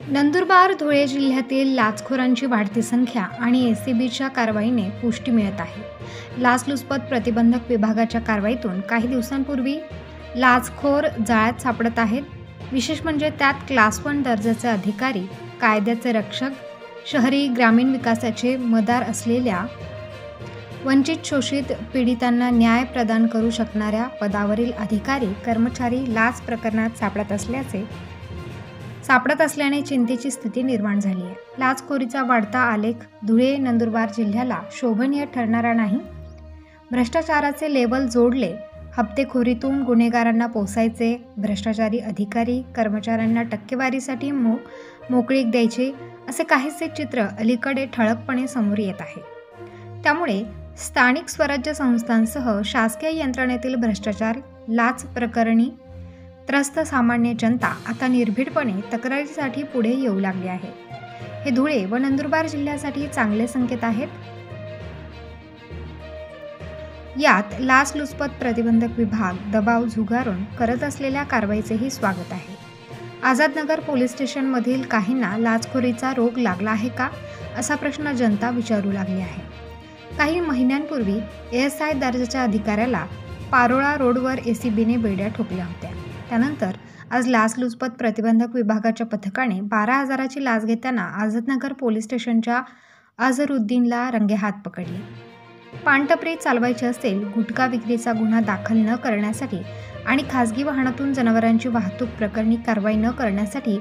नंदुरबार धुळे जिल्ह्यातील लाचखोरांची वाढती संख्या आणि एसीबीच्या कारवाईने पुष्टी मिळत आहे. लाचलुचपत प्रतिबंधक विभागाच्या कारवाईतून काही दिवसांपूर्वी लाचखोर जाळ्यात सापडत आहेत. विशेष म्हणजे त्यात क्लास 1 दर्जाचे अधिकारी, कायद्याचे रक्षक, शहरी ग्रामीण विकासाचे मदार असलेल्या, वंचित शोषित पीडितांना न्याय प्रदान करू शकणाऱ्या पदावरील अधिकारी, कर्मचारी लाच प्रकरणात सापडत असल्याने चिंतेची स्थिती निर्माण झाली आहे. लाचखोरीचा वाढता आलेख धुळे नंदुरबार जिल्ह्याला शोभनीय ठरणारा नाही. भ्रष्टाचाराचे लेबल जोडले, हप्तेखोरीतून गुन्हेगारांना पोसायचे, भ्रष्टाचारी अधिकारी कर्मचाऱ्यांना टक्केवारीसाठी मोकळीक द्यायची, असे काहीसे चित्र अलीकडे ठळकपणे समोर येत आहे. त्यामुळे स्थानिक स्वराज्य संस्थांसह शासकीय यंत्रणेतील भ्रष्टाचार, लाच प्रकरणी त्रस्त सामान्य जनता आता निर्भीडपणे तक्रारीसाठी पुढे येऊ लागली आहे. हे धुळे व नंदुरबार जिल्ह्यासाठी चांगले संकेत आहेत. यात लाचलुचपत प्रतिबंधक विभाग दबाव झुगारून करत असलेल्या कारवाईचेही स्वागत आहे. आझादनगर पोलीस स्टेशनमधील काहींना लाचखोरीचा रोग लागला आहे का, असा प्रश्न जनता विचारू लागली आहे. काही महिन्यांपूर्वी ASI दर्जाच्या अधिकाऱ्याला पारोळा रोडवर एसीबीने बेड्या ठोकल्या होत्या. त्यानंतर आज लाचलुचपत प्रतिबंधक विभागाच्या पथकाने 12,000ची लाच घेताना आझादनगर पोलीस स्टेशनच्या अझरुद्दीनला रंगेहात पकडले. पानटपरी चालवायची असेल, गुटखा विक्रीचा गुन्हा दाखल न करण्यासाठी आणि खासगी वाहनातून जनावरांची वाहतूक प्रकरणी कारवाई न करण्यासाठी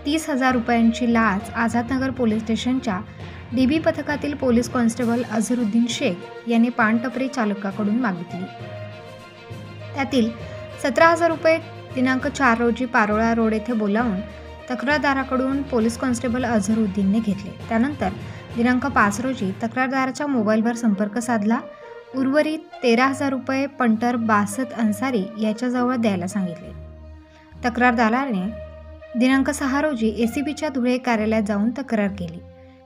30,000 रुपयांची लाच आझादनगर पोलीस स्टेशनच्या DB पथकातील पोलीस कॉन्स्टेबल अझरुद्दीन शेख यांनी पानटपरी चालकाकडून मागितली. त्यातील 17,000 रुपये दिनांक 4 रोजी पारोळा रोड येथे बोलावून तक्रारदाराकडून पोलीस कॉन्स्टेबल अझरुद्दीनने घेतले. त्यानंतर दिनांक 5 रोजी तक्रारदाराच्या मोबाईलवर संपर्क साधला. उर्वरित 13,000 रुपये पंटर बासत अन्सारी याच्याजवळ द्यायला सांगितले. तक्रारदाराने दिनांक 6 रोजी एसीबीच्या धुळे कार्यालयात जाऊन तक्रार केली.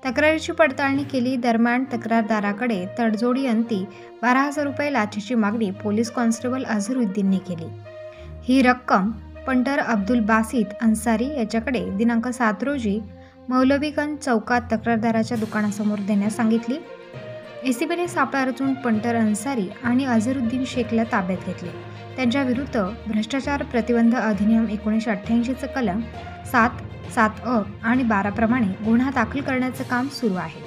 तक्रारीची पडताळणी केली. दरम्यान तक्रारदाराकडे तडजोडी अंती 12,000 रुपये लाचेची मागणी पोलीस कॉन्स्टेबल अझरुद्दीनने केली. ही रक्कम पंटर अब्दुल बासित अन्सारी याच्याकडे दिनांक 7 रोजी मौलवीगंज चौकात तक्रारदाराच्या दुकानासमोर देण्यास सांगितली. एसीबीने सापळा रचून पंटर अन्सारी आणि अझरुद्दीन शेखला ताब्यात घेतले. त्यांच्या विरुद्ध भ्रष्टाचार प्रतिबंध अधिनियम 1988चे कलम 7, 7A आणि 12 प्रमाणे गुन्हा दाखल करण्याचे काम सुरू आहे.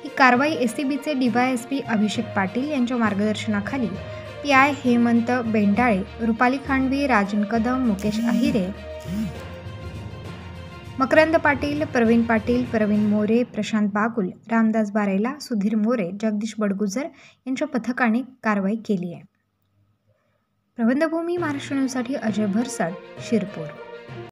ही कारवाई एसीबीचे DYSP अभिषेक पाटील यांच्या मार्गदर्शनाखाली PI हेमंत बेंडाळे, रुपाली खांडवी, राजन कदम, मुकेश अहिरे, मकरंद पाटील, प्रवीण पाटील, प्रवीण मोरे, प्रशांत बागुल, रामदास बारेला, सुधीर मोरे, जगदीश बडगुजर यांच्या पथकाने कारवाई केली आहे. प्रबंधभूमी महाराष्ट्र न्यूजसाठी अजय भरसट, शिरपूर.